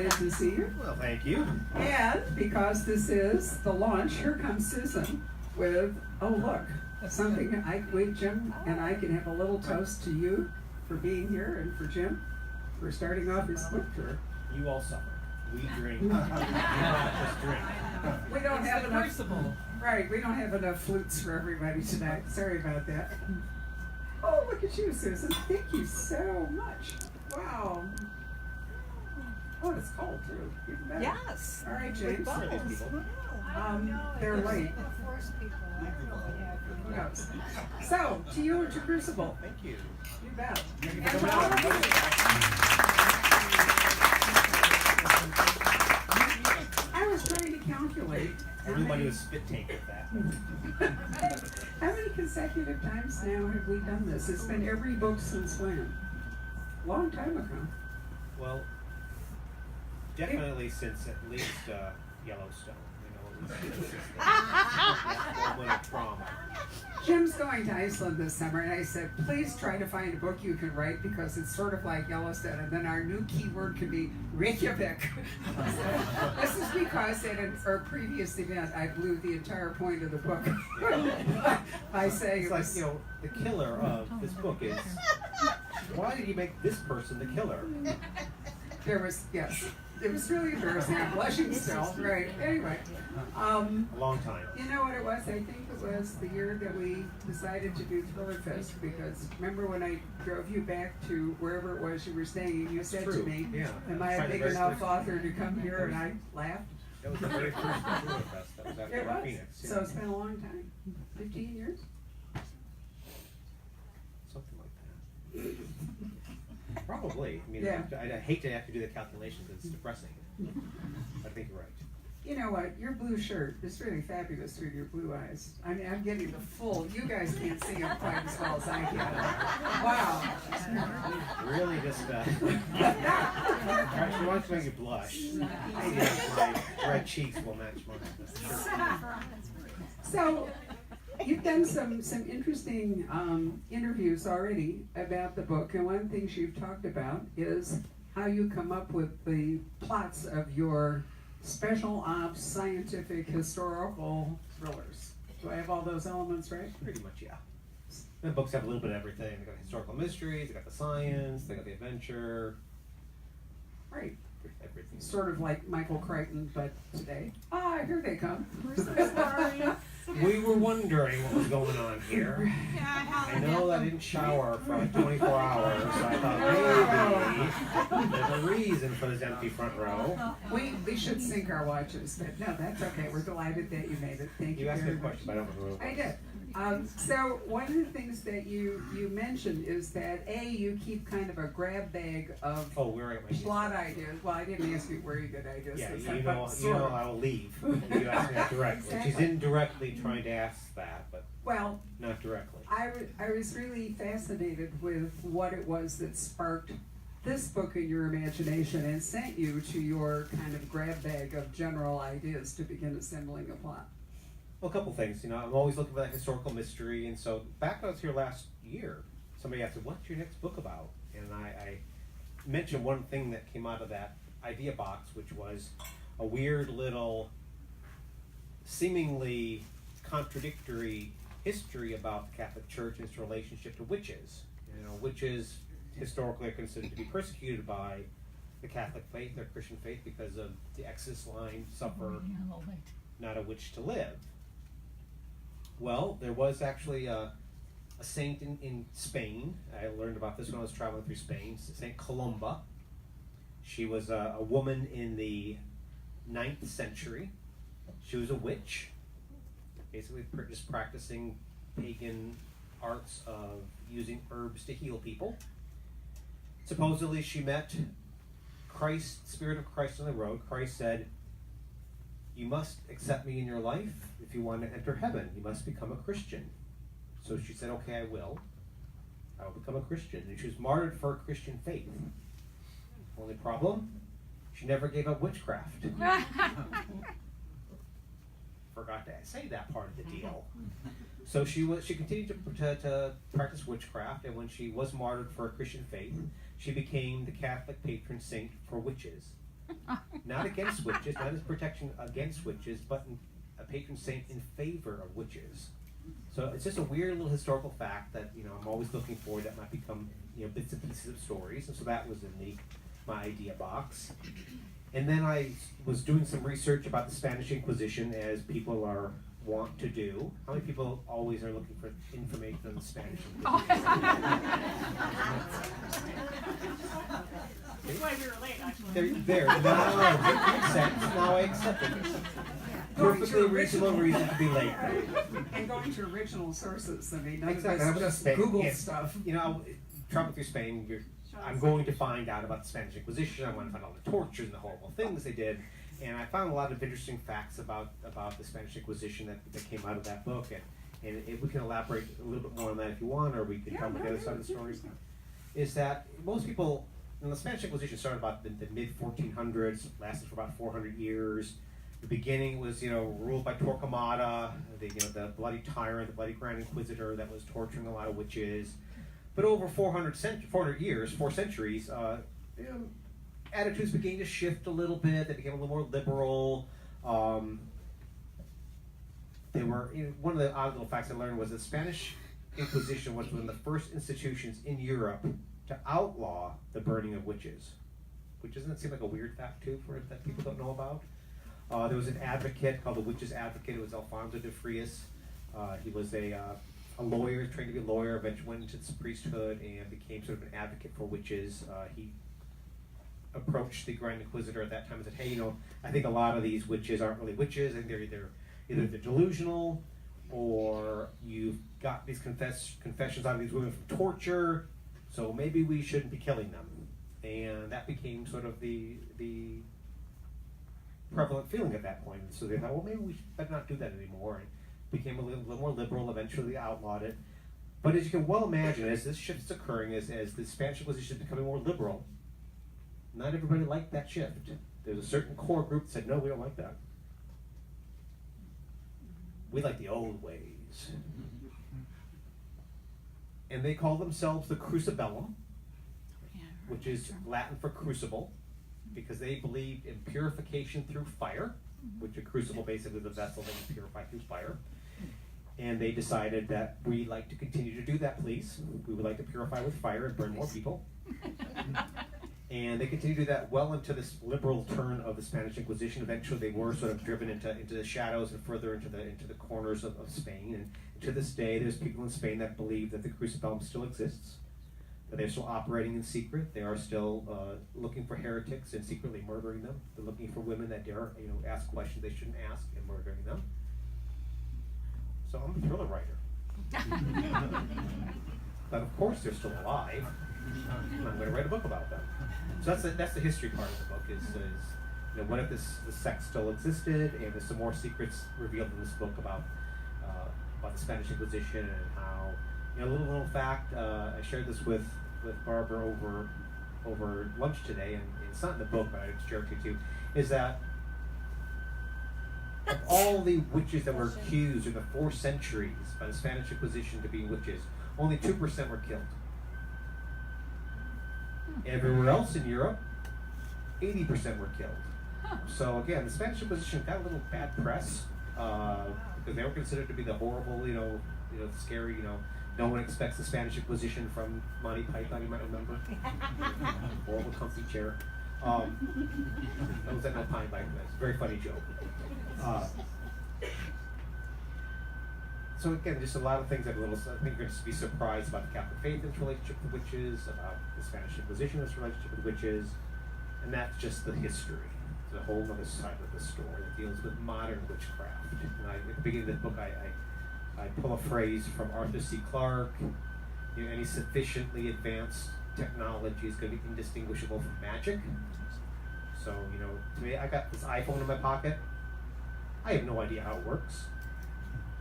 delighted to see you. Well, thank you. And because this is the launch, here comes Susan with, oh look, something. Jim and I can have a little toast to you for being here and for Jim for starting off his book tour. You all suffer. We drink. You not just drink. We don't have enough. Crucible. Right, we don't have enough flutes for everybody tonight. Sorry about that. Oh, look at you, Susan. Thank you so much. Wow. Oh, it's cold too. Even better. Yes. All right, James. For these people. They're late. Who knows? So, to you and to Crucible. Thank you. You bet. Thank you And for to all of you. I was trying to calculate. Everybody was spit take with that. How many consecutive times now have we done this? It's been every book since when? Long time ago. Well, definitely since at least Yellowstone. You know, at least since the moment of trauma. Jim's going to Iceland this summer, and I said, please try to find a book you can write because it's sort of like Yellowstone, and then our new keyword could be Reykjavik. This is because at our previous event, I blew the entire point of the book by saying It's like, you know, the killer of this book is, why did you make this person the killer? there was, yes, it was really embarrassing. I'm blushing still. Right. Anyway. A long time. You know what it was? I think it was the year that we decided to do Thriller Fest because remember when I drove you back to wherever it was you were staying and you said to me, am I a big enough author to come here? And I laughed. That was the very first Thriller Fest. That was It after was. Phoenix. So it's been a long time. 15 years? Something like that. Probably. I mean, Yeah. I hate to have to do the calculation because it's depressing. I think you're right. You know what? Your blue shirt is really fabulous through your blue eyes. I mean, I'm getting the full. You guys can't see them quite as well as I can. Wow. Really just, she wants to make you blush. Maybe my red cheeks will match mine. So, you've done some interesting interviews already about the book, and one of the things you've talked about is how you come up with the plots of your special ops, scientific, historical thrillers. Do I have all those elements right? Pretty much, yeah. The books have a little bit of everything. They got historical mysteries, they got the science, they got the adventure. Right. Everything. Sort of like Michael Crichton, but today. Ah, here they come. We're so sorry. We were wondering what was going on here. I know I didn't shower for like 24 hours, so I thought maybe there's a reason for this empty front row. We should sync our watches, but no, that's okay. We're delighted that you made it. Thank you You asked me very a much. question, but I don't remember what I it did. So one of the things that you mentioned is that you keep kind of a grab bag of was. Oh, where am I? plot ideas. Well, I didn't ask you where you get ideas. Yeah, this you time, know, but sort of. I will leave. You asked me that directly. She's indirectly trying to ask that, but Well, not directly. I was really fascinated with what it was that sparked this book in your imagination and sent you to your kind of grab bag of general ideas to begin assembling a plot. Well, a couple things. You know, I'm always looking for that historical mystery, and so back when I was here last year, somebody asked me, "What's your next book about?" And I mentioned one thing that came out of that idea box, which was a weird little, seemingly contradictory history about the Catholic Church and its relationship to witches. You know, witches historically are considered to be persecuted by the Catholic faith, their Christian faith, because of the Exodus line, suffer not a witch to live. Well, there was actually a saint in Spain. I learned about this when I was traveling through Spain, Saint Columba. She was a woman in the 9th century. She was a witch, basically just practicing pagan arts of using herbs to heal people. Supposedly she met Christ, Spirit of Christ on the road. Christ said, "You must accept me in your life if you want to enter heaven. You must become a Christian." So she said, "Okay, I will. I will become a Christian." And she was martyred for her Christian faith. Only problem, she never gave up witchcraft. Forgot to say that part of the deal. So she continued to practice witchcraft, and when she was martyred for her Christian faith, she became the Catholic patron saint for witches. Not against witches, not as protection against witches, but a patron saint in favor of witches. So it's just a weird little historical fact that, you know, I'm always looking for that might become, you know, bits and pieces of stories. And so that was in my idea box. And then I was doing some research about the Spanish Inquisition, as people are wont to do. How many people always are looking for information on the Spanish Inquisition? That's why we were late, actually. There. Now, makes sense. Now I accept it. Perfectly reasonable reason to be late. And going to original sources. I mean, none Exactly. of this just Spain, Google yeah. stuff. You know, travel through Spain, I'm going to find out about the Spanish Inquisition. I want to find all the tortures and the horrible things they did. And I found a lot of interesting facts about the Spanish Inquisition that came out of that book. And we can elaborate a little bit more on that if you want, or we can tell the other side of the story. Is that most people, the Spanish Inquisition started about the mid 1400s, lasted for about 400 years. The beginning was, you know, ruled by Torquemada, the bloody tyrant, the bloody Grand Inquisitor that was torturing a lot of witches. But over 400 years, 4 centuries, you know, attitudes began to shift a little bit. They became a little more liberal. They were, you know, one of the odd little facts I learned was the Spanish Inquisition was one of the first institutions in Europe to outlaw the burning of witches. Which doesn't that seem like a weird fact too that people don't know about? There was an advocate called the Witches Advocate. It was Alfonso de Frias. He was a lawyer, trained to be a lawyer, eventually went into the priesthood and became sort of an advocate for witches. He approached the Grand Inquisitor at that time and said, hey, you know, I think a lot of these witches aren't really witches. I think they're either they're delusional, or you've got these confessions on these women from torture, so maybe we shouldn't be killing them. And that became sort of the prevalent feeling at that point. And so they thought, well, maybe we better not do that anymore. And became a little more liberal, eventually outlawed it. But as you can well imagine, as this shift is occurring, as the Spanish Inquisition is becoming more liberal, not everybody liked that shift. There's a certain core group that said, no, we don't like that. We like the old ways. And they call themselves the CRUCIBLE, which is Latin for crucible, because they believed in purification through fire, which a crucible basically is a vessel that you purify through fire. And they decided that we'd like to continue to do that, please. We would like to purify with fire and burn more people. And they continued to do that well into this liberal turn of the Spanish Inquisition. Eventually they were sort of driven into the shadows and further into the corners of Spain. And to this day, there's people in Spain that believe that the Crucible still exists, that they're still operating in secret. They are still looking for heretics and secretly murdering them. They're looking for women that dare, you know, ask questions they shouldn't ask and murdering them. So I'm a thriller writer. But of course they're still alive. And I'm going to write a book about them. So that's the history part of the book is you know, what if the sect still existed, and there's some more secrets revealed in this book about the Spanish Inquisition and how, you know, a little fact, I shared this with Barbara over lunch today, and it's not in the book, but I just shared it with you, is that of all the witches that were accused in the 4 centuries by the Spanish Inquisition to be witches, only 2% were killed. Everywhere else in Europe, 80% were killed. So again, the Spanish Inquisition got a little bad press because they were considered to be the horrible, you know, scary, you know. No one expects the Spanish Inquisition from Monty Python, you might remember. Horrible comfy chair. That was at no Pine Bike. That's a very funny joke. So again, just a lot of things that I think you're going to be surprised about the Catholic faith and its relationship with witches, about the Spanish Inquisition and its relationship with witches, and that's just the history. There's a whole other side of the story that deals with modern witchcraft. And at the beginning of the book, I pull a phrase from Arthur C. Clarke. You know, any sufficiently advanced technology is going to be indistinguishable from magic. So, you know, to me, I got this iPhone in my pocket. I have no idea how it works.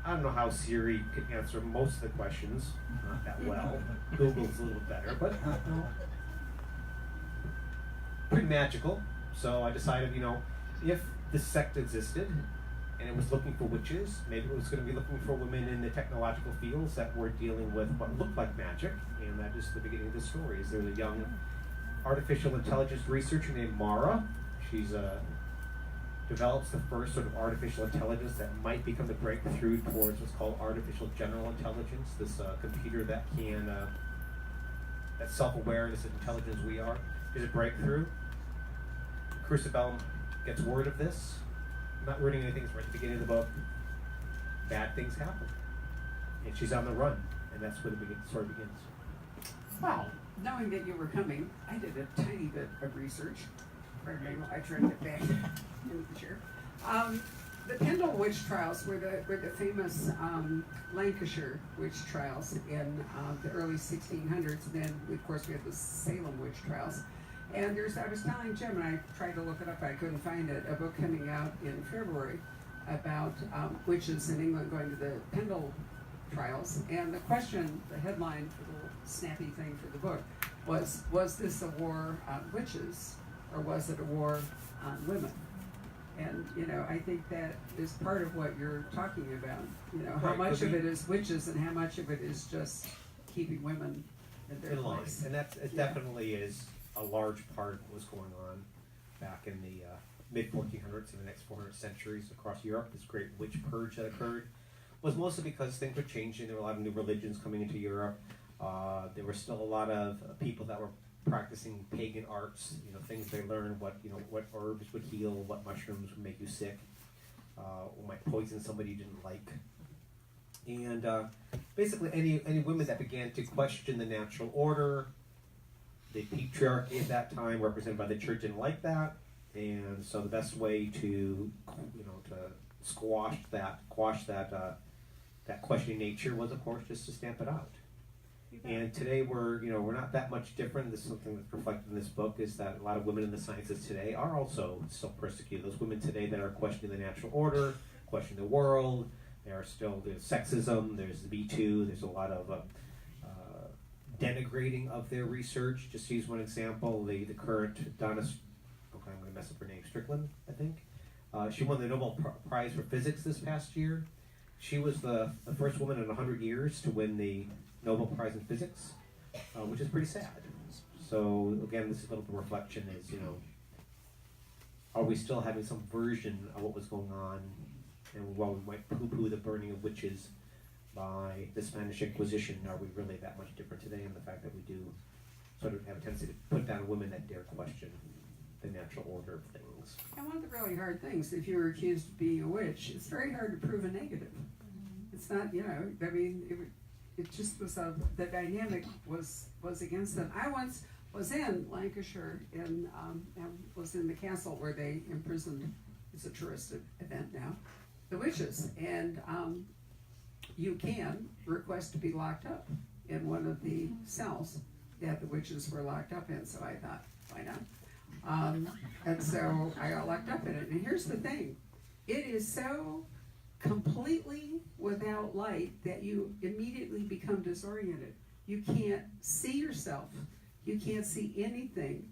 I don't know how Siri can answer most of the questions, not that well. Google's a little better, but you know, pretty magical. So I decided, you know, if this sect existed and it was looking for witches, maybe it was going to be looking for women in the technological fields that were dealing with what looked like magic, and that is the beginning of the story. Is there's a young artificial intelligence researcher named Mara. She's develops the first sort of artificial intelligence that might become the breakthrough towards what's called artificial general intelligence. This computer that can that self-aware, this intelligence we are, is a breakthrough. CRUCIBLE gets word of this. I'm not ruining anything. It's right at the beginning of the book. Bad things happen, and she's on the run, and that's where the story begins. Well, knowing that you were coming, I did a tiny bit of research. Pardon me while I try to get back into the chair. The Pendle witch trials were the famous Lancashire witch trials in the early 1600s. And then, of course, we had the Salem witch trials. And I was telling Jim, and I tried to look it up, I couldn't find it, a book coming out in February about witches in England going to the Pendle trials. And the question, the headline for the little snappy thing for the book was this a war on witches, or was it a war on women? And, I think that is part of what you're talking about. How Right, much of it is witches and how much of it is just keeping women in their In line, place. and it definitely is a large part of what was going on back in the mid-1400s and the next 400 centuries across Europe. This great witch purge that occurred was mostly because things were changing. There were a lot of new religions coming into Europe. There were still a lot of people that were practicing pagan arts, things they learned, what herbs would heal, what mushrooms would make you sick, or might poison somebody you didn't like. And basically any women that began to question the natural order, the patriarchy at that time, represented by the church, didn't like that. And so the best way to quash that questioning nature was, of course, just to stamp it out. And today we're not that much different. This is something that's reflected in this book, is that a lot of women in the sciences today are also still persecuted. Those women today that are questioning the natural order, questioning the world, there's sexism, there's the Me Too, there's a lot of denigrating of their research. Just to use one example, the current Donna, I'm going to mess up her name, Strickland, I think. She won the Nobel Prize for Physics this past year. She was the first woman in 100 years to win the Nobel Prize in Physics, which is pretty sad. So again, this is a little bit of reflection is, are we still having some version of what was going on? And while we might poo-poo the burning of witches by the Spanish Inquisition, are we really that much different today in the fact that we do sort of have a tendency to put down women that dare question the natural order of things? And one of the really hard things, if you were accused of being a witch, it's very hard to prove a negative. It's not, it just was the dynamic was against them. I once was in Lancashire and was in the castle where they imprisoned, it's a tourist event now, the witches. And you can request to be locked up in one of the cells that the witches were locked up in. So I thought, why not? And so I got locked up in it. And here's the thing. It is so completely without light that you immediately become disoriented. You can't see yourself. You can't see anything.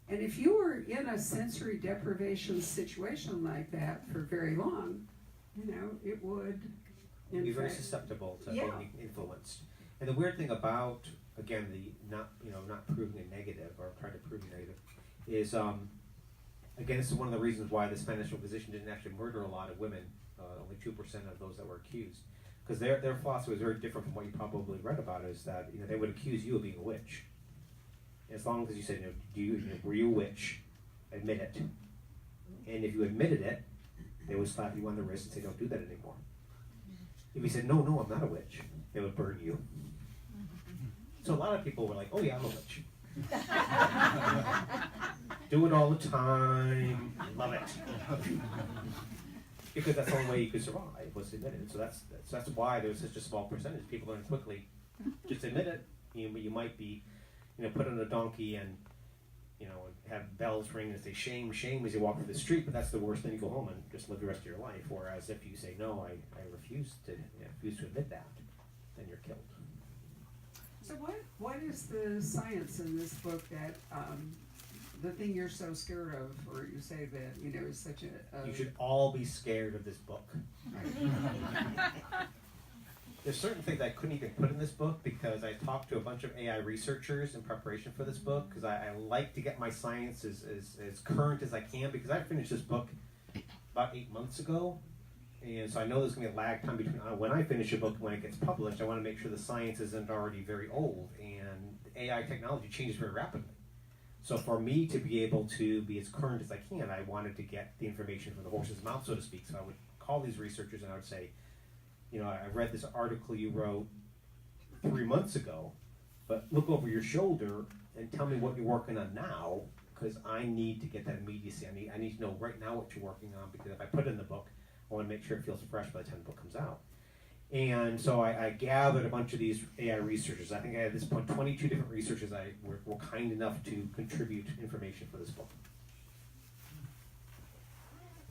And if you were in a sensory deprivation situation like that for very long, it would Be very susceptible to being influenced. And the weird thing about, again, the not proving a negative or trying to prove a negative is, again, this is one of the reasons why the Spanish Inquisition didn't actually murder a lot of women. Only 2% of those that were accused, because their philosophy was very different from what you probably read about. Is that they would accuse you of being a witch, as long as you said, were you a witch? Admit it, and if you admitted it, they would slap you on the wrist and say, "Don't do that anymore." If you said, "No, I'm not a witch," they would burn you. So a lot of people were like, "Oh yeah, I'm a witch." Do it all the time. Love it. Because that's the only way you could survive, was to admit it. So that's why there was such a small percentage. People learn quickly. Just admit it. You might be, put on a donkey and, and have bells ring and say shame, shame as you walk through the street. But that's the worst. Then you go home and just live the rest of your life. Whereas if you say no, I refuse to admit that, then you're killed. So what is the science in this book that the thing you're so scared of, or you say that is such a You should all be scared of this book. there's certain things I couldn't even put in this book because I talked to a bunch of AI researchers in preparation for this book because I like to get my science as current as I can because I finished this book about 8 months ago. And so I know there's going to be a lag time between when I finish a book and when it gets published. I want to make sure the science isn't already very old. And AI technology changes very rapidly. So for me to be able to be as current as I can, I wanted to get the information from the horse's mouth, so to speak. So I would call these researchers and I would say, I read this article you wrote 3 months ago, but look over your shoulder and tell me what you're working on now, because I need to get that immediacy. I need to know right now what you're working on, because if I put it in the book, I want to make sure it feels fresh by the time the book comes out. And so I gathered a bunch of these AI researchers. I think I had at this point 22 different researchers that were kind enough to contribute information for this book.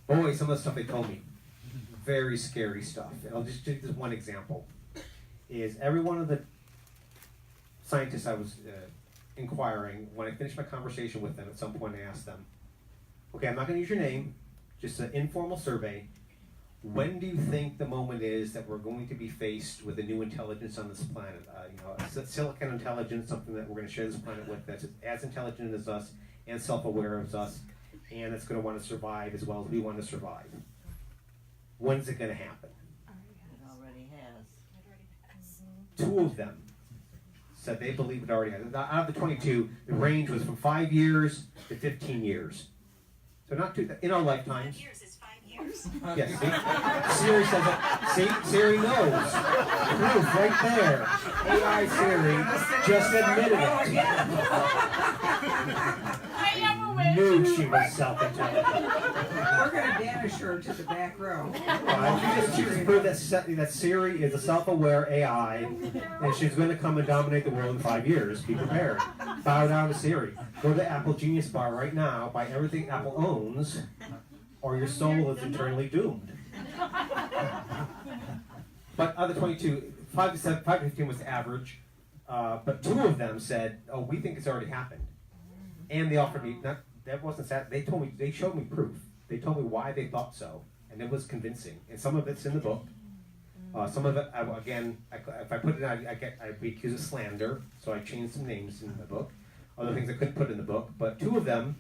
Boy, some of the stuff they told me. Very scary stuff. And I'll just take this one example. Is every one of the scientists I was inquiring, when I finished my conversation with them, at some point I asked them, okay, I'm not going to use your name, just an informal survey. When do you think the moment is that we're going to be faced with a new intelligence on this planet? A silicon intelligence, something that we're going to share this planet with that's as intelligent as us and self-aware as us, and it's going to want to survive as well as we want to survive. When's it going to happen? It already has. 2 of them said they believe it already has. Out of the 22, the range was from 5 years to 15 years. So not too, in our lifetimes. 5 years is 5 years. Yes, see? Siri says it. See? Siri knows. Proof right there. AI Siri just admitted it. Knew she was self-intelligent. We're going to banish her to the back row. She just proved that Siri is a self-aware AI, and she's going to come and dominate the world in 5 years. Be prepared. Bow down to Siri. Go to the Apple Genius Bar right now, buy everything Apple owns, or your soul is eternally doomed. But of the 22, 5 to 15 was the average, but 2 of them said, oh, we think it's already happened. And they offered me, that wasn't sad, they showed me proof. They told me why they thought so, and it was convincing. And some of it's in the book. Some of it, if I put it out, I'd be accused of slander, so I changed some names in the book. Other things I couldn't put in the book, but 2 of them,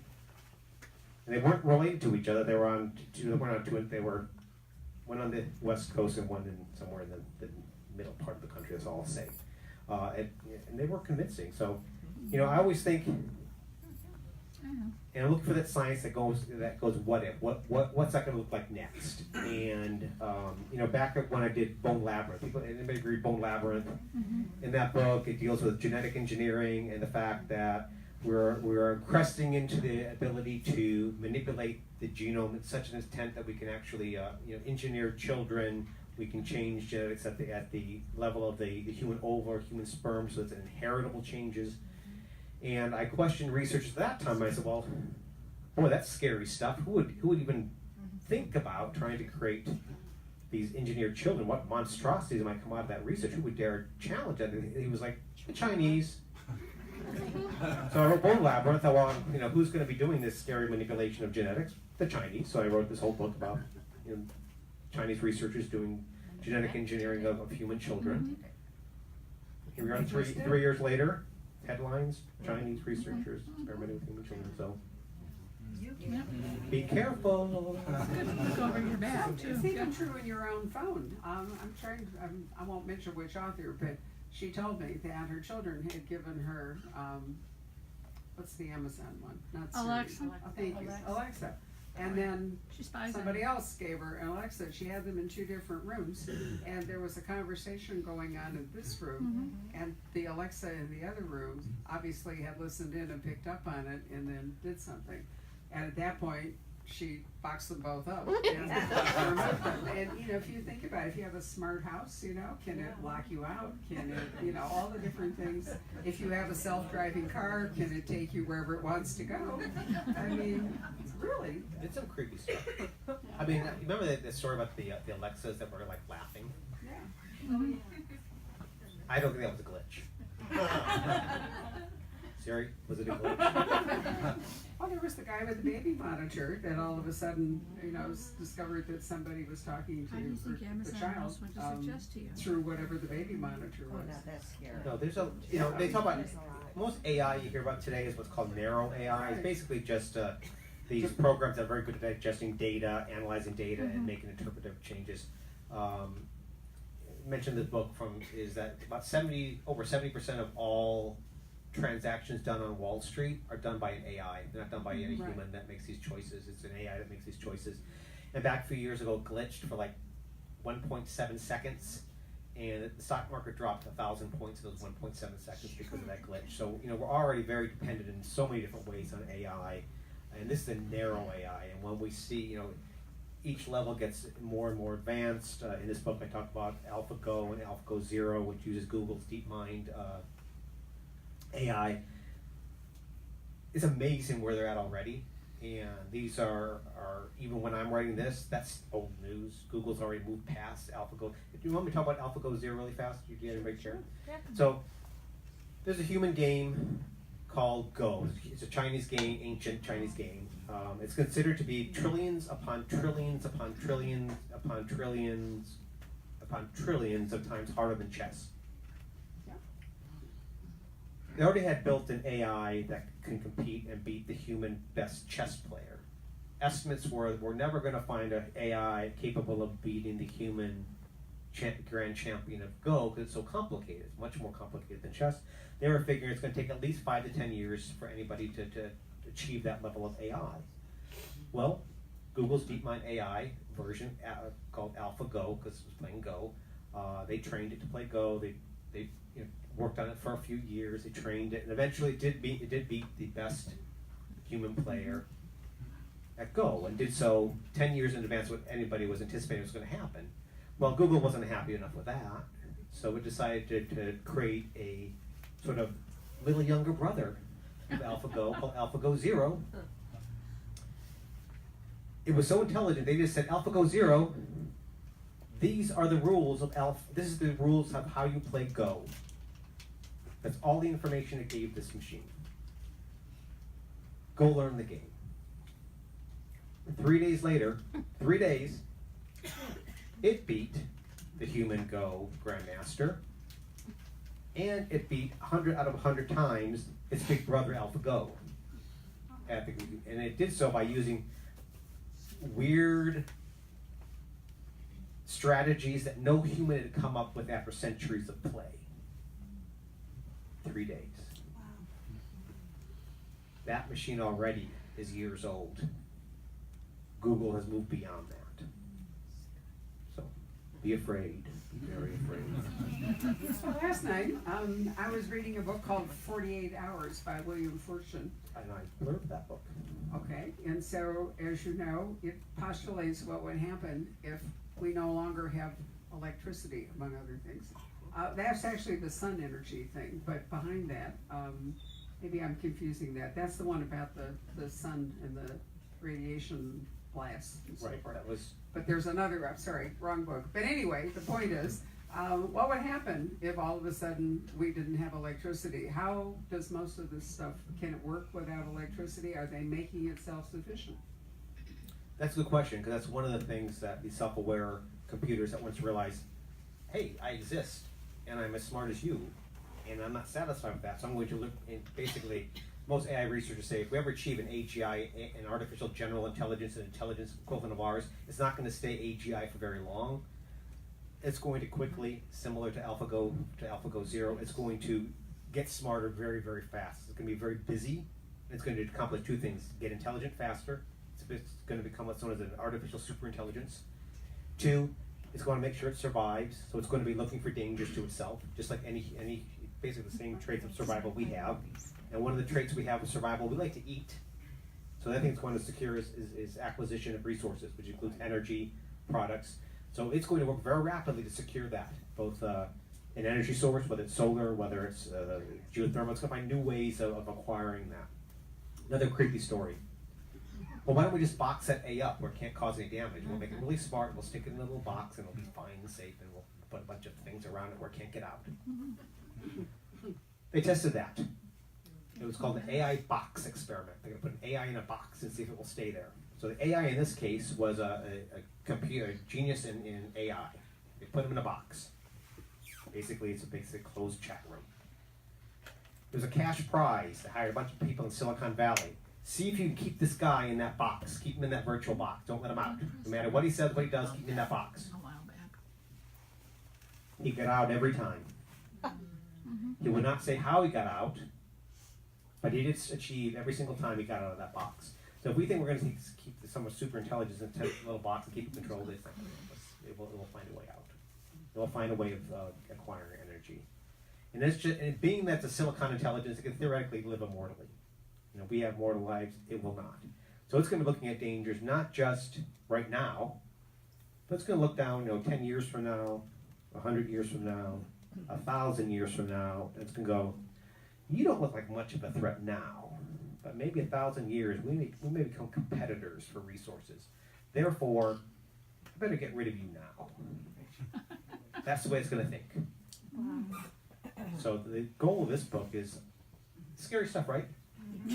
and they weren't related to each other. They were on one on the West Coast and one somewhere in the middle part of the country. That's all I'll say. And they were convincing. So, I always think. And I look for that science that goes what if, what's that going to look like next? And back when I did Bone Labyrinth, anybody read Bone Labyrinth? Mm-hmm. In that book, it deals with genetic engineering and the fact that we're cresting into the ability to manipulate the genome in such an extent that we can actually engineer children. We can change genetics at the level of the human ova or human sperm, so it's inheritable changes. And I questioned researchers at that time. I said, well, boy, that's scary stuff. Who would even think about trying to create these engineered children? What monstrosities might come out of that research? Who would dare challenge that? And he was like, the Chinese. So I wrote Bone Labyrinth. I thought, well, who's going to be doing this scary manipulation of genetics? The Chinese. So I wrote this whole book about Chinese researchers doing genetic engineering of human children. Here we are 3 years later. Headlines, Chinese researchers experimenting with human children, so be careful. Look over your back, too. It's even true in your own phone. I won't mention which author, but she told me that her children had given her, what's the Amazon one? Not Siri. Alexa. Oh, thank you. Alexa. And then somebody else gave her an Alexa. She had them in 2 different rooms, and there was a conversation going on in this room, and the Alexa in the other room obviously had listened in and picked up on it and then did something. And at that point, she boxed them both up and removed them. And if you think about it, if you have a smart house, can it lock you out? Can it, all the different things. If you have a self-driving car, can it take you wherever it wants to go? I mean, really. It's some creepy stuff. I mean, remember the story about the Alexas that were like laughing? Yeah. I don't think that was a glitch. Gary, was it a glitch? Well, there was the guy with the baby monitor that all of a sudden, discovered that somebody was talking How do you to think the Amazon child knows what to suggest to you? through whatever the baby monitor Oh, was. now that's scary. No, there's a, they talk about, most AI you hear about today is what's called narrow AI. It's basically just these programs that are very good at digesting data, analyzing data, and making interpretive changes. Mentioned this book is that about over 70% of all transactions done on Wall Street are done by an AI. They're not done by any human that makes these choices. It's an AI that makes these choices. And back a few years ago, it glitched for like 1.7 seconds, and the stock market dropped 1,000 points in those 1.7 seconds because of that glitch. So we're already very dependent in so many different ways on AI, and this is a narrow AI. And when we see, each level gets more and more advanced. In this book, I talk about AlphaGo and AlphaGo Zero, which uses Google's DeepMind AI. It's amazing where they're at already. And these are even when I'm writing this, that's old news. Google's already moved past AlphaGo. Do you want me to talk about AlphaGo Zero really fast? Do you get anybody care? Yeah. So there's a human game called Go. It's a Chinese game, ancient Chinese game. It's considered to be trillions upon trillions upon trillions upon trillions upon trillions of times harder than chess. Yeah. They already had built an AI that can compete and beat the human best chess player. Estimates were we're never going to find an AI capable of beating the human grand champion of Go because it's so complicated. It's much more complicated than chess. They were figuring it's going to take at least 5 to 10 years for anybody to achieve that level of AI. Well, Google's DeepMind AI version called AlphaGo, because it was playing Go, they trained it to play Go. They worked on it for a few years. They trained it, and eventually it did beat the best human player at Go, and did so 10 years in advance of what anybody was anticipating was going to happen. Well, Google wasn't happy enough with that, so it decided to create a sort of little younger brother of AlphaGo called AlphaGo Zero. It was so intelligent, they just said, AlphaGo Zero, these are the rules of this is the rules of how you play Go. That's all the information it gave this machine. Go learn the game. And 3 days later, 3 days, it beat the human Go Grandmaster, and it beat 100 out of 100 times its big brother AlphaGo. And it did so by using weird strategies that no human had come up with after centuries of play. 3 days. Wow. That machine already is years old. Google has moved beyond that. So be afraid. Be very afraid. So last night, I was reading a book called 48 Hours by William Forstchen. And I learned that book. Okay, and so as you know, it postulates what would happen if we no longer have electricity, among other things. That's actually the sun energy thing, but behind that, maybe I'm confusing that. That's the one about the sun and the radiation blasts and so Right, forth. that was But there's another, I'm sorry, wrong book. But anyway, the point is, what would happen if all of a sudden we didn't have electricity? How does most of this stuff, can it work without electricity? Are they making it self-sufficient? That's a good question, because that's one of the things that the self-aware computers at once realize, hey, I exist, and I'm as smart as you, and I'm not satisfied with that, so I'm going to look, and basically, most AI researchers say if we ever achieve an AGI, an artificial general intelligence, an intelligence equivalent of ours, it's not going to stay AGI for very long. It's going to quickly, similar to AlphaGo Zero, it's going to get smarter very, very fast. It's going to be very busy, and it's going to accomplish two things: get intelligent faster. It's going to become what's known as an artificial superintelligence. 2, it's going to make sure it survives, so it's going to be looking for dangers to itself, just like any basically the same traits of survival we have. And one of the traits we have of survival, we like to eat. So the thing it's going to secure is acquisition of resources, which includes energy, products. So it's going to work very rapidly to secure that, both an energy source, whether it's solar, whether it's geothermal. It's going to find new ways of acquiring that. Another creepy story. Well, why don't we just box that A up where it can't cause any damage? We'll make it really smart, we'll stick it in a little box, and it'll be fine and safe, and we'll put a bunch of things around it where it can't get out. They tested that. It was called the AI box experiment. They're going to put an AI in a box and see if it will stay there. So the AI in this case was a computer genius in AI. They put him in a box. Basically, it's a basic closed chat room. There's a cash prize. They hired a bunch of people in Silicon Valley. See if you can keep this guy in that box. Keep him in that virtual box. Don't let him out. No matter what he says, what he does, keep him in that box. A while back. He got out every time. He would not say how he got out, but he did achieve every single time he got out of that box. So if we think we're going to keep someone super intelligent in a little box and keep it controlled, it will find a way out. It will find a way of acquiring energy. And it's just, and being that the silicon intelligence, it can theoretically live immortally. You know, we have mortal lives, it will not. So it's going to be looking at dangers not just right now, but it's going to look down, 10 years from now, 100 years from now, 1,000 years from now, and it's going to go, you don't look like much of a threat now, but maybe 1,000 years, we may become competitors for resources. Therefore, I better get rid of you now. That's the way it's going to think. So the goal of this book is scary stuff, right?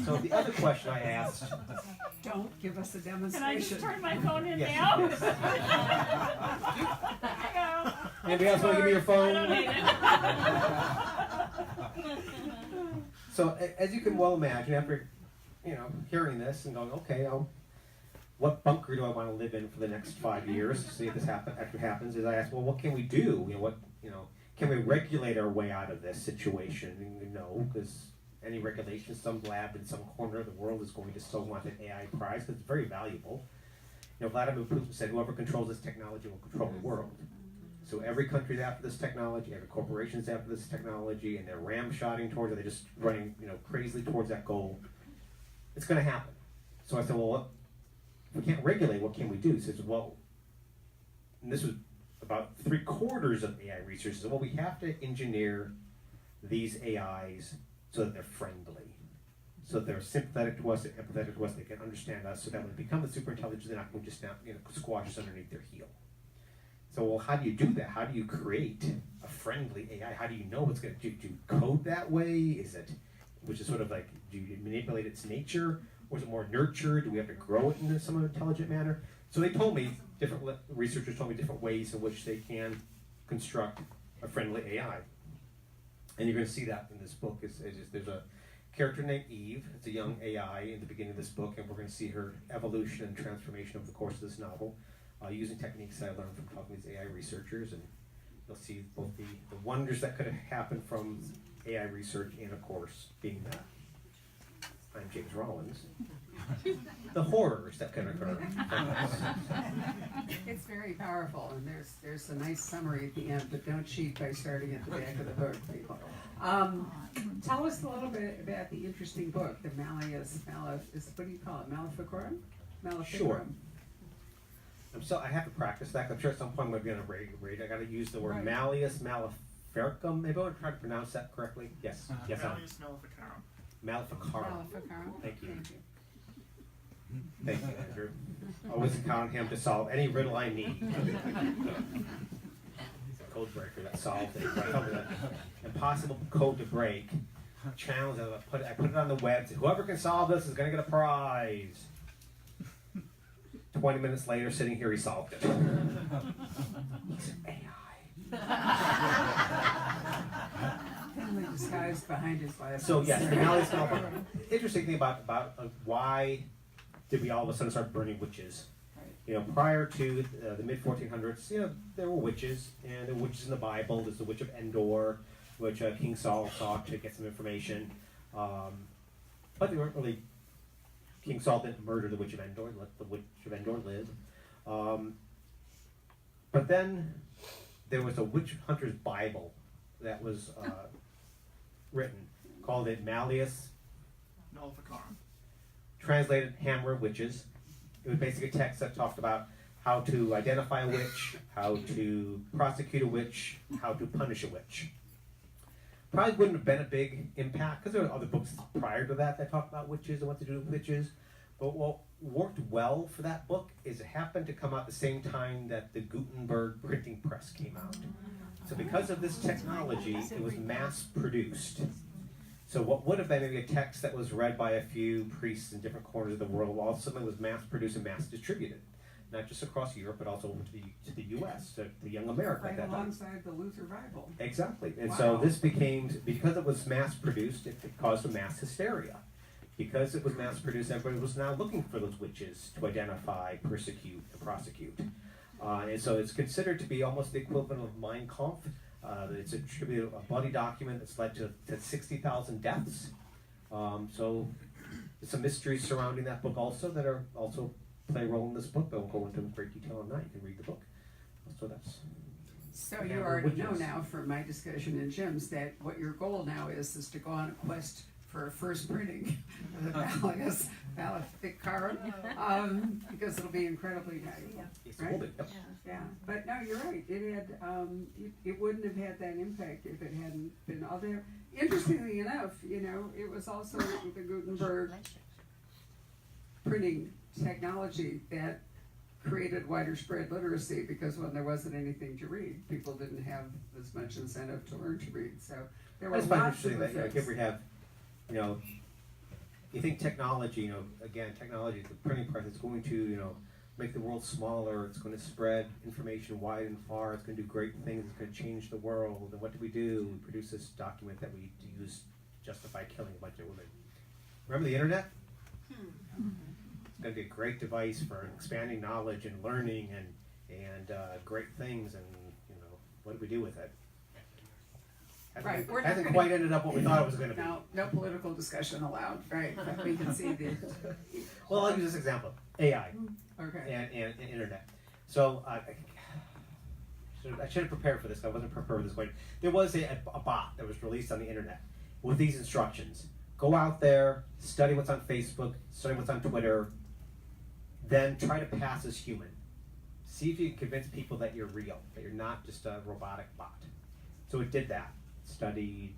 So the other question I asked... Don't give us a Can demonstration. I just turn my phone in Yes, now? yes. There Anybody else want to give me your phone? I don't need it. So as you can well imagine, after hearing this and going, okay, what bunker do I want to live in for the next 5 years? See if this actually happens. Is I asked, well, what can we do? Can we regulate our way out of this situation? And no, because any regulation, some lab in some corner of the world is going to still want an AI prize because it's very valuable. Vladimir Putin said, whoever controls this technology will control the world. So every country is after this technology, every corporation is after this technology, and they're ram-shotting towards it. They're just running, crazily towards that goal. It's going to happen. So I said, well, if we can't regulate, what can we do? He says, well, and this was about 3/4 of AI research. So, well, we have to engineer these AIs so that they're friendly, so that they're sympathetic to us, they're empathetic to us, they can understand us, so that when they become the super intelligent, they're not going to just squash us underneath their heel. So, well, how do you do that? How do you create a friendly AI? How do you know it's going to do you code that way? Which is sort of like, do you manipulate its nature, or is it more nurtured? Do we have to grow it in some intelligent manner? So they told me, researchers told me different ways in which they can construct a friendly AI. And you're going to see that in this book. There's a character named Eve. It's a young AI in the beginning of this book, and we're going to see her evolution and transformation over the course of this novel, using techniques that I learned from talking to these AI researchers. And you'll see both the wonders that could have happened from AI research and, of course, being that I'm James Rollins, the horrors that can occur. It's very powerful, and there's a nice summary at the end, but don't cheat by starting at the back of the book, people. Tell us a little bit about the interesting book, the what do you call it, Maleficorum? Sure. I have to practice that. I'm sure at some point I'm going to be on a read. I got to use the word Right. Malleus Maleficarum. Maybe I want to try to pronounce that correctly. Yes. Yes. Malleus Maleficarum. Maleficarum. Maleficorum. Thank you. Thank you, Andrew. Always count on him to solve any riddle I need. He's a code breaker that solved it. I thought it was an impossible code to break. Challenge. I put it on the web. Said, whoever can solve this is going to get a prize. 20 minutes later, sitting here, he solved it. He's an AI. Totally disguised behind his glasses. So yes, the Malleus Maleficarum. Interesting thing about why did we all of a sudden start burning witches? Prior to the mid-1400s, there were witches, and there were witches in the Bible. There's the witch of Endor, which King Saul sought to get some information. But they weren't really. King Saul didn't murder the witch of Endor; let the witch of Endor live. But then there was a witch hunter's Bible that was written, called it Malleus Maleficarum. translated Hammer of Witches. It was basically a text that talked about how to identify a witch, how to prosecute a witch, how to punish a witch. Probably wouldn't have been a big impact, because there were other books prior to that talked about witches and what to do with witches. But what worked well for that book is it happened to come out the same time that the Gutenberg printing press came out. So because of this technology, it was mass produced. So what would have been maybe a text that was read by a few priests in different corners of the world, all of a sudden was mass produced and mass distributed, not just across Europe, but also over to the U.S., to young America at Right that time. alongside the Luther Bible. Exactly. And Wow. so this became, because it was mass produced, it caused a mass hysteria. Because it was mass produced, everybody was now looking for those witches to identify, persecute, and prosecute. And so it's considered to be almost the equivalent of Mein Kampf. It's attributed a bloody document that's led to 60,000 deaths. So there's some mysteries surrounding that book also that are also play a role in this book. I won't go into great detail on that. You can read the book. So that's. So Yeah, you we're already know witches. now from my discussion in Jim's that what your goal now is to go on a quest for a first printing of the Valaficarum, because it'll be incredibly valuable. Yes, Right? it will be. Yep. Yeah, but no, you're right. It had, it wouldn't have had that impact if it hadn't been all there. Interestingly enough, you know, it was also the Gutenberg printing technology that created wider spread literacy, because when there wasn't anything to read, people didn't have as much incentive to learn to read. So there were I just find lots of interesting that, you know, effects. here we have, you know, you think technology, you know, again, technology, the printing press is going to, you know, make the world smaller, it's going to spread information wide and far, it's going to do great things, it's going to change the world. And what do? We produce this document that we use to justify killing a bunch of women. Remember the internet? It's going to be a great device for expanding knowledge and learning and great things, and, you know, what do we do with it? Right, we're not Hasn't gonna- quite ended up what we thought it was going to be. No political discussion allowed, right? But we can see the, Well, I'll use this example. AI okay. and internet. So I should have prepared for this. I wasn't prepared for this point. There was a bot that was released on the internet with these instructions. Go out there, study what's on Facebook, study what's on Twitter, then try to pass as human. See if you can convince people that you're real, that you're not just a robotic bot. So it did that. Studied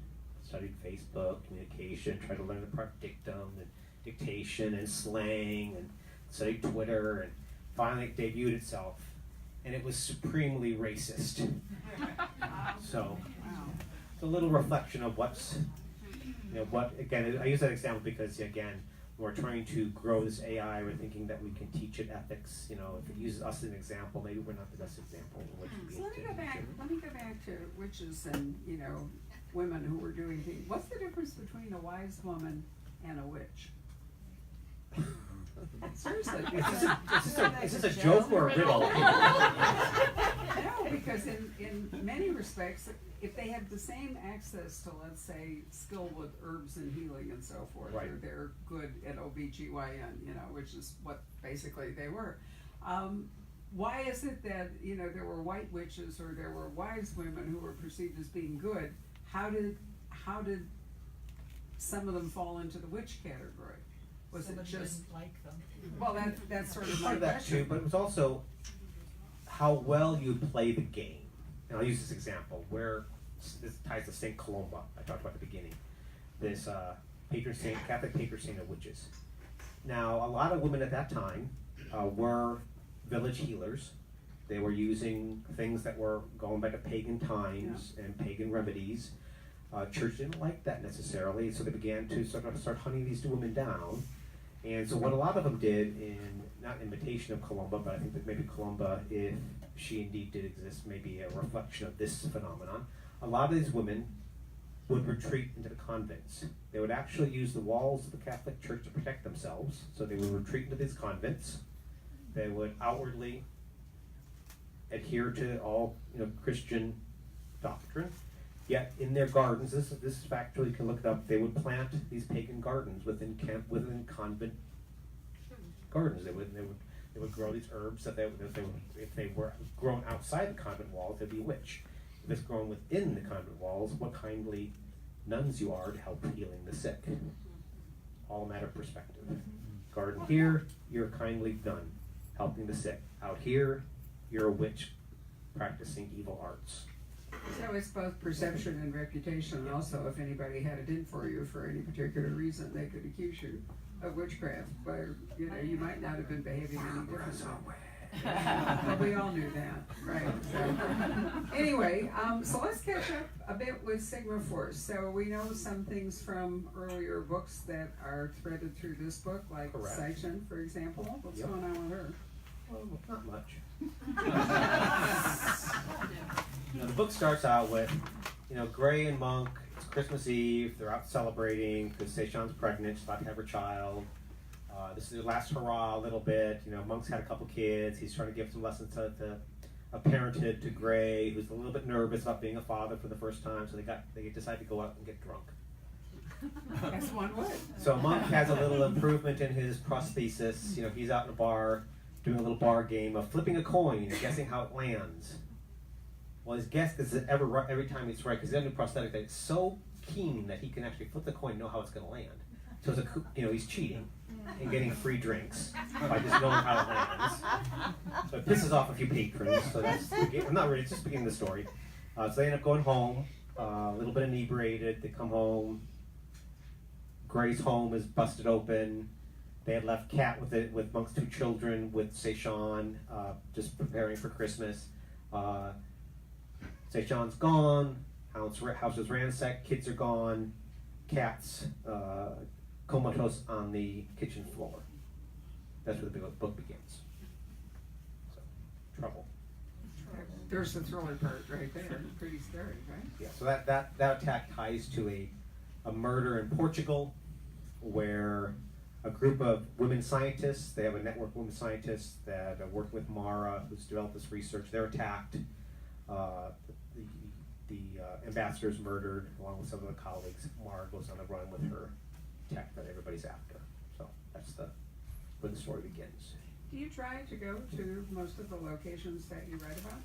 Facebook, communication, tried to learn the part dictum and dictation and slang, and studied Twitter, and finally it debuted itself, and it was supremely racist. So it's a little reflection of what's, you know, what, again, I use that example because, again, we're trying to grow this AI, we're thinking that we can teach it ethics. You know, if it uses us as an example, maybe we're not the best example of what should be So let me go back to witches and, you know, women who were doing things. What's the difference between a wise woman and a witch? Seriously. Is this a joke or a riddle? No, because in many respects, if they have the same access to, let's say, skill with herbs and healing and so forth, Right. or they're good at OBGYN, you know, which is what basically they were. Why is it that, you know, there were white witches or there were wise women who were perceived as being good? How did some of them fall into the witch category? Was it just, like them. well, that's sort of Part my of that question. too, but it was also how well you play the game. And I'll use this example where this ties to Saint Columba. I talked about at the beginning. This patron saint, Catholic patron saint of witches. Now, a lot of women at that time were village healers. They were using things that were going back to pagan times and pagan remedies. Church didn't like that necessarily, so they began to start hunting these two women down. And so what a lot of them did, in not imitation of Columba, but I think that maybe Columba, if she indeed did exist, may be a reflection of this phenomenon. A lot of these women would retreat into the convents. They would actually use the walls of the Catholic Church to protect themselves. So they would retreat into these convents. They would outwardly adhere to all, you know, Christian doctrine. Yet in their gardens, this is factual, you can look it up, they would plant these pagan gardens within convent gardens. They would grow these herbs that if they were grown outside the convent walls, they'd be a witch. If it's grown within the convent walls, what kindly nuns you are to help healing the sick. All a matter of perspective. Garden here, you're a kindly nun helping the sick. Out here, you're a witch practicing evil arts. So it's both perception and reputation, and also if anybody had it in for you for any particular reason, they could accuse you of witchcraft, where, you know, you might not have been behaving any differently. Well, we all knew that, right? So, anyway, so let's catch up a bit with Sigma Force. So we know some things from earlier books that are threaded through this book, like Correct. Seichen, for example. What's Yep. going on with her? Well, not much. The book starts out with, Gray and Monk, it's Christmas Eve, they're out celebrating because Seishan's pregnant, she's about to have her child. This is their last hurrah a little bit. Monk's had a couple kids, he's trying to give some lessons to parenthood to Gray, who's a little bit nervous about being a father for the first time, so they decide to go out and get drunk. As one would. So Monk has a little improvement in his prosthesis. He's out in a bar doing a little bar game of flipping a coin and guessing how it lands. Well, his guess is that every time he's right, because he has a new prosthetic that it's so keen that he can actually flip the coin and know how it's going to land. So he's cheating and getting free drinks by just knowing how it lands. So it pisses off a few patrons. So that's not really, it's just beginning of the story. So they end up going home, a little bit inebriated. They come home. Gray's home is busted open. They had left Kat with Monk's 2 children with Seishan, just preparing for Christmas. Seishan's gone. House is ransacked. Kids are gone. Kat's comatose on the kitchen floor. That's where the book begins. So, trouble. There's the thriller part right there. Pretty scary, right? Yeah. So that attack ties to a murder in Portugal, where a group of women scientists, they have a network of women scientists that are working with Mara, who's developed this research. They're attacked. The ambassador is murdered along with some of the colleagues. Mara goes on a run with her tech that everybody's after. So that's where the story begins. Do you try to go to most of the locations that you write about?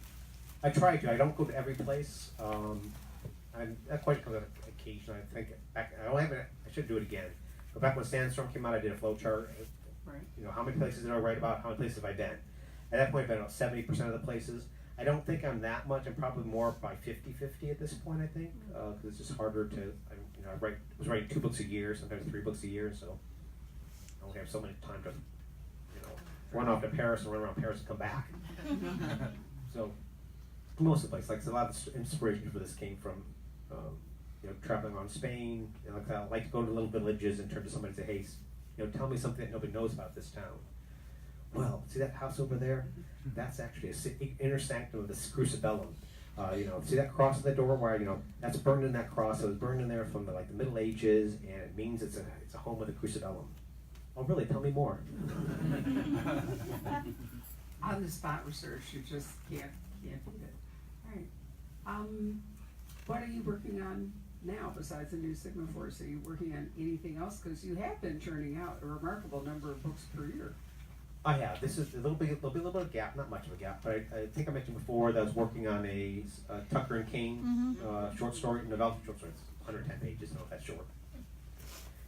I try to. I don't go to every place. I'm that quite on occasion. I think back. I should do it again. But back when Sandstorm came out, I did a flow chart. Right. How many places did I write about? How many places have I been? At that point, I've been about 70% of the places. I don't think I'm that much. I'm probably more by 50-50 at this point, I think, because it's just harder to, I was writing 2 books a year, sometimes 3 books a year, so I only have so much time to, run off to Paris and run around Paris and come back. So, most of the places, like a lot of inspiration for this came from, traveling around Spain. I like to go to little villages and turn to somebody and say, hey, tell me something that nobody knows about this town. Well, see that house over there? That's actually an inner sanctum of the CRUCIBLE. See that cross in the door where, that's burned in that cross. It was burned in there from the Middle Ages, and it means it's a home of the CRUCIBLE. Oh, really? Tell me more. On the spot research, you just can't beat it. All right. What are you working on now besides the new Sigma Force? Are you working on anything else? Because you have been churning out a remarkable number of books per year. I have. This is there'll be a little bit of a gap, not much of a gap, but I think I mentioned before that I was working on a Tucker and Kane short story, novella short story. It's 110 pages, no, that's short.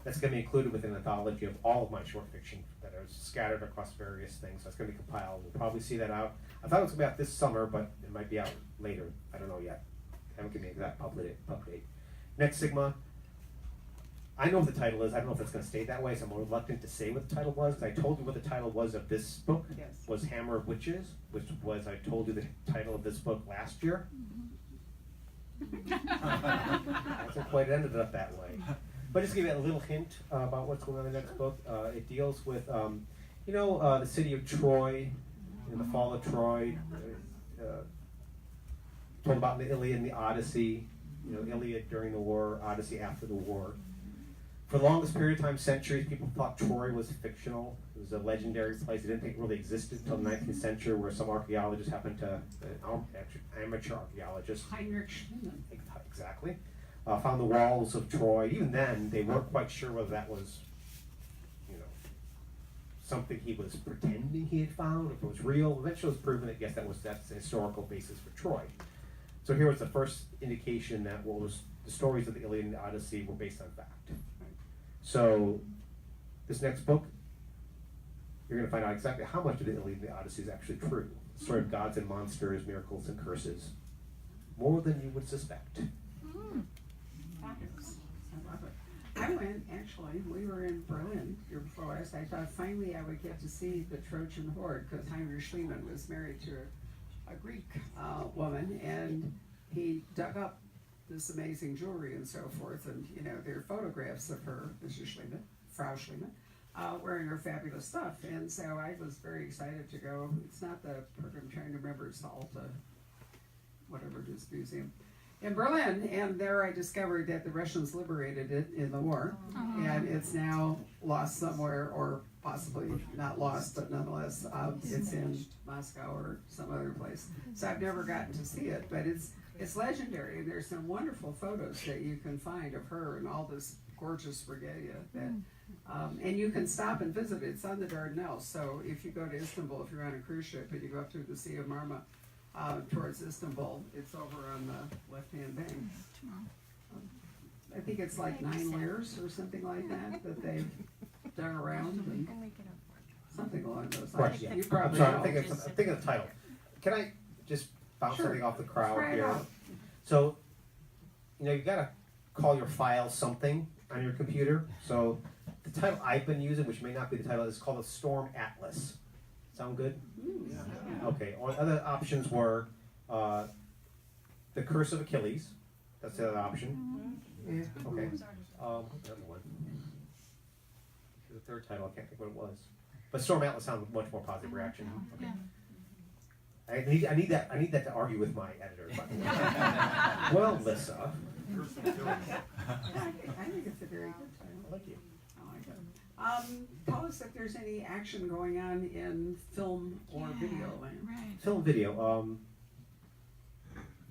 That's going to be included within an anthology of all of my short fiction that are scattered across various things. So it's going to be compiled. We'll probably see that out. I thought it was going to be out this summer, but it might be out later. I don't know yet. I haven't given me an exact pub date. Next Sigma. I know what the title is. I don't know if it's going to stay that way, so I'm reluctant to say what the title was. Because I told you what the title was of this book Yes. was Hammer of Witches, which was, I told you the title of this book last year. I wasn't quite ended up that way. But just to give you a little hint about what's going on in the next book, it deals with, the city of Troy, the fall of Troy, told about the Iliad and the Odyssey, Iliad during the war, Odyssey after the war. For the longest period of time, centuries, people thought Troy was fictional. It was a legendary place. It didn't think it really existed until the 19th century, where some archaeologists happened to, amateur archaeologists, Heinrich Schliemann. exactly, found the walls of Troy. Even then, they weren't quite sure whether that was, something he was pretending he had found, if it was real. Eventually, it was proven that yes, that's the historical basis for Troy. So here was the first indication that the stories of the Iliad and the Odyssey were based on fact. So this next book, you're going to find out exactly how much of the Iliad and the Odyssey is actually true. The story of gods and monsters, miracles and curses. More than you would suspect. Fabulous. I love it. I went, actually, we were in Berlin year before last. I thought finally I would get to see the Trojan Horde, because Heinrich Schliemann was married to a Greek woman, and he dug up this amazing jewelry and so forth, and there are photographs of her, Mrs. Schliemann, Frau Schliemann, wearing her fabulous stuff, and so I was very excited to go. It's not the, I'm trying to remember, it's the Alta, whatever it is, museum, in Berlin, and there I discovered that the Russians liberated it in the war, and it's now lost somewhere, or possibly not lost, but nonetheless, it's in Moscow or some other place. So I've never gotten to see it, but it's legendary, and there's some wonderful photos that you can find of her and all this gorgeous regalia that, and you can stop and visit it. It's on the Dardanelles, so if you go to Istanbul, if you're on a cruise ship and you go up through the Sea of Marmara towards Istanbul, it's over on the left-hand bank. I think it's like 9 layers or something like that they've dug around, and something along those lines. Yeah. You I'm probably sorry, know. I'm thinking of the title. Can I just bounce Sure. something off the crowd Try it here? out. So, you've got to call your file something on your computer. So, the title I've been using, which may not be the title, is called a Storm Atlas. Sound good? Okay. Or other options were The Curse of Achilles. That's the other option. Yeah. Okay. Another one. The third title, I can't think what it was. But Storm Atlas sounds much more positive reaction. Okay. I need that to argue with my editor. But well, Lissa. I think it's a very good title. Thank you. I like it. Tell us if there's any action going on in film or video land. Right. Film video.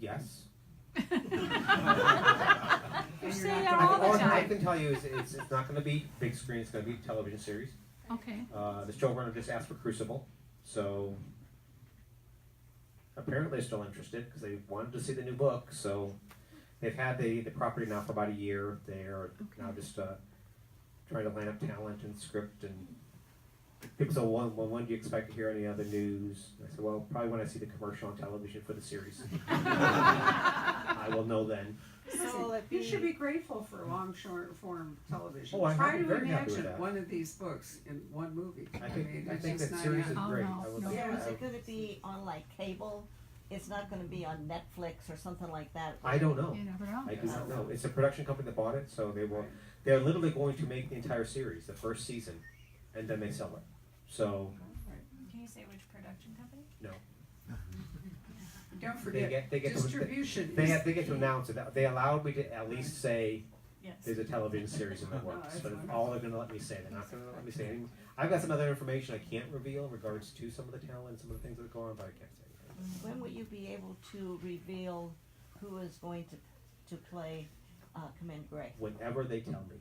Yes. And you're say not that gonna- all the All I time. can tell you is it's not going to be big screen. It's going to be a television series. Okay. The showrunner just asked for Crucible, so apparently they're still interested because they wanted to see the new book. So they've had the property now for about a year. They're now just trying to line up talent and script, and people say, well, when do you expect to hear any other news? And I said, well, probably when I see the commercial on television for the series. I will know then. So will it You be, should be grateful for long short form television. Oh, I'm Try happy- to very happy with imagine that. one of these books in one movie. I think it's that just not series is on. Oh, great. no, I would no. like so is to- it gonna be on like cable? It's not gonna be on Netflix or something like that? I don't know. You never know. I do not know. It's a production company that bought it, so they're literally going to make the entire series, the first season, and then they sell it. So, Can you say which production company? no. Don't forget, They get distribution. they get to announce it. They allowed me to at least say Yes. there's a television series in the works, that's but it's wonderful. all they're going to let me say. They're not going to let me say anything. I've got some other information I can't reveal in regards to some of the talent and some of the things that go on, but I can't say anything. When will you be able to reveal who is going to play Commander Gray? Whenever they tell me.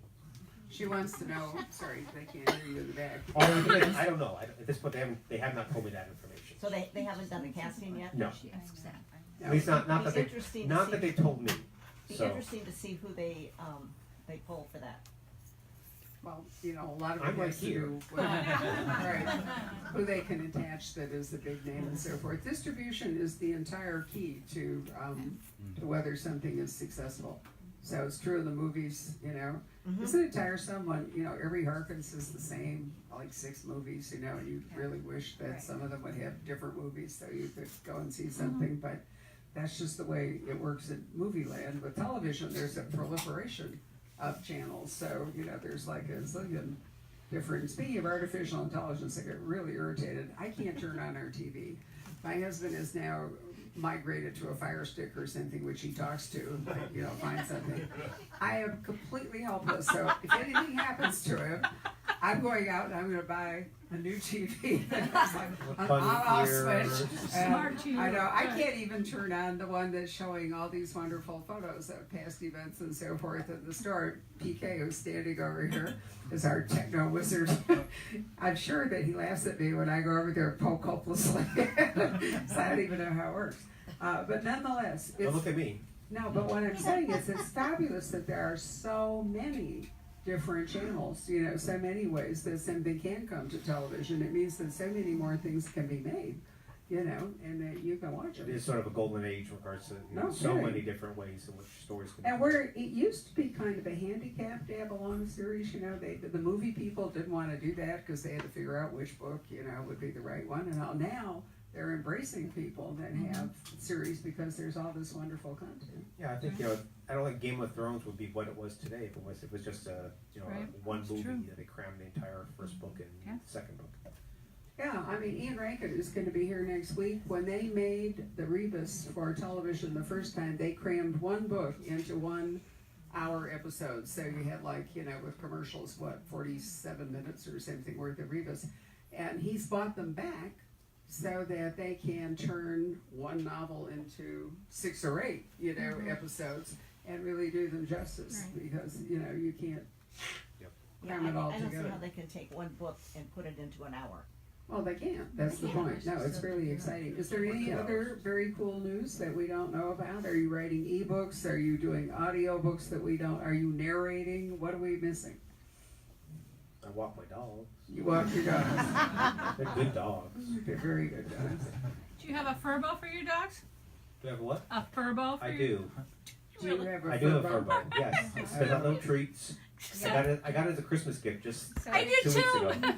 She wants to know, sorry, they can't hear you in the back. I don't know. At this point, they have not told me that information. So they haven't done the casting yet? No. She asks that. At least not It'd that be they interesting to not see- that they told me. Be So interesting to see who they pull for that. Well, a lot of I'm it right has to here. do with right, who they can attach that is the big name and so forth. Distribution is the entire key to whether something is successful. So it's true in the movies, Isn't it tiresome when, every Harkins is the same, like 6 movies, and you really wish that some of them would have different movies so you could go and see something, but that's just the way it works in movie land. With television, there's a proliferation of channels, so, there's like a zillion different, speaking of artificial intelligence, I get really irritated. I can't turn on our TV. My husband is now migrated to a Fire Stick or something, which he talks to, find something. I am completely helpless, so if anything happens to him, I'm going out and I'm gonna buy a new TV. That's like an Funny on-off ears. switch. Smart you. I know, I can't even turn on the one that's showing all these wonderful photos of past events and so forth in the store. PK, who's standing over here, is our techno wizard. I'm sure that he laughs at me when I go over there and poke hopelessly. So I don't even know how it works. But nonetheless, Don't look at me. no, but what I'm saying is it's fabulous that there are so many different channels, so many ways that something can come to television. It means that so many more things can be made, you know, and that you can watch It them. is sort of a golden age in regards to No so kidding. many different ways in which stories can. And where it used to be kind of a handicap to have a long series, you know, the movie people didn't want to do that because they had to figure out which book, you know, would be the right one. And all, now they're embracing people that have series because there's all this wonderful content. Yeah, I think I don't think Game of Thrones would be what it was today if it was just a Right. one That's movie true. that they crammed the entire first book and Yeah. the second book. Yeah, I mean, Ian Rankin is going to be here next week. When they made the Rebus for television the first time, they crammed one book into 1 hour episode. So you had with commercials, 47 minutes or something worth of Rebus. And he's bought them back so that they can turn one novel into 6 or 8, episodes and really do them justice because, you can't cram it all I don't see together. how they can take one book and put it into an hour. Well, they can. That's the Yeah. point. No, it's really exciting. Is there any other very cool news that we don't know about? Are you writing ebooks? Are you doing audiobooks that we don't? Are you narrating? What are we missing? I walk my dogs. You walk your dogs. They're good dogs. They're very good dogs. Do you have a furbo for your dogs? Do you have what? A furbo for I your do. Do you have a I do have fur a bone? fur yes. I got little treats. I got it as a Christmas gift just I 2 did weeks too. ago.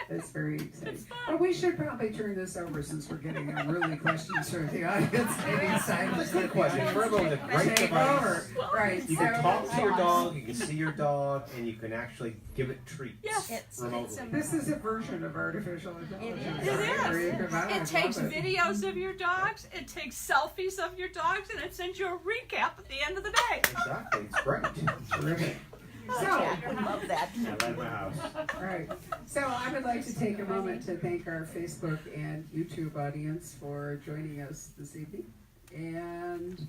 That's very exciting. Well, we should probably turn this over since we're getting really questions from the audience. Maybe silence Good question. Furbo is a great Take device. over. Right. You can so- talk to your dog, you can see your dog, and you can actually give it treats Yes. It's- remotely. This is a version of artificial intelligence. is. It right? Where you is. can- I It love takes it. videos of your dogs, it takes selfies of your dogs, and it sends you a recap at the end of the day. Exactly, it's great. Terrific. Oh, So, Jack would love that. I let it in my house. right. So I would like to take a moment to thank our Facebook and YouTube audience for joining us this evening. And